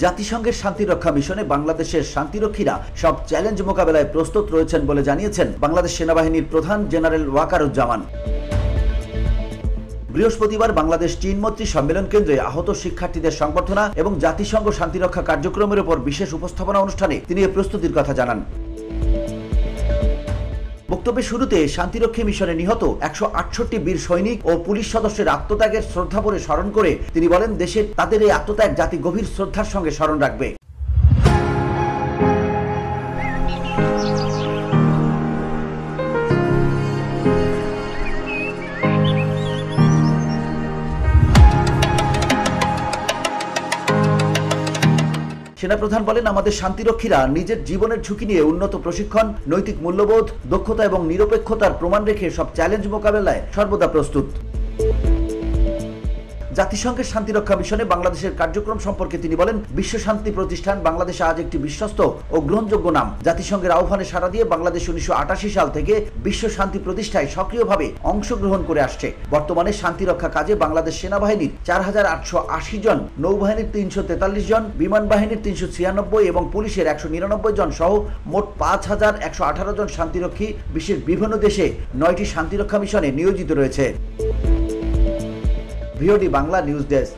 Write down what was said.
জাতিসংঘের শান্তিরক্ষা মিশনে বাংলাদেশের শান্তিরক্ষীরা সব চ্যালেঞ্জ মোকাবেলায় প্রস্তুত রয়েছেন বলে জানিয়েছেন বাংলাদেশ সেনাবাহিনীর প্রধান জেনারেল ওয়াকারুজ্জামান। বৃহস্পতিবার বাংলাদেশ চীন মৈত্রী সম্মেলন কেন্দ্রে আহত শিক্ষার্থীদের সংবর্ধনা এবং জাতিসংঘ শান্তিরক্ষা কার্যক্রমের উপর বিশেষ উপস্থাপনা অনুষ্ঠানে তিনি এ প্রস্তুতির কথা জানান। বক্তব্যের শুরুতে শান্তিরক্ষী মিশনে নিহত 168 বীর সৈনিক ও পুলিশ সদস্যের আত্মত্যাগের শ্রদ্ধাভরে স্মরণ করে তিনি বলেন, দেশের তাদের এই আত্মত্যাগ জাতি গভীর শ্রদ্ধার সঙ্গে স্মরণ রাখবে। সেনাপ্রধান বলেন, আমাদের শান্তিরক্ষীরা নিজের জীবনের ঝুঁকি নিয়ে উন্নত প্রশিক্ষণ, নৈতিক মূল্যবোধ, দক্ষতা এবং নিরপেক্ষতার প্রমাণ রেখে সব চ্যালেঞ্জ মোকাবেলায় সর্বদা প্রস্তুত। জাতিসংঘের শান্তিরক্ষা মিশনে বাংলাদেশের কার্যক্রম সম্পর্কে তিনি বলেন, বিশ্ব শান্তি প্রতিষ্ঠান বাংলাদেশে আজ একটি বিশ্বস্ত ও গ্রহণযোগ্য নাম। জাতিসংঘের আহ্বানে সাড়া দিয়ে বাংলাদেশ 1988 সাল থেকে বিশ্ব শান্তি প্রতিষ্ঠায় সক্রিয়ভাবে অংশগ্রহণ করে আসছে। বর্তমানে শান্তিরক্ষা কাজে বাংলাদেশ সেনাবাহিনীর 4880 জন, নৌবাহিনীর 343 জন, বিমান বাহিনীর 396 এবং পুলিশের 199 জন সহ মোট 5118 জন শান্তিরক্ষী বিশ্বের বিভিন্ন দেশে 9টি শান্তিরক্ষা মিশনে নিয়োজিত রয়েছে। VOD Bangla news desk.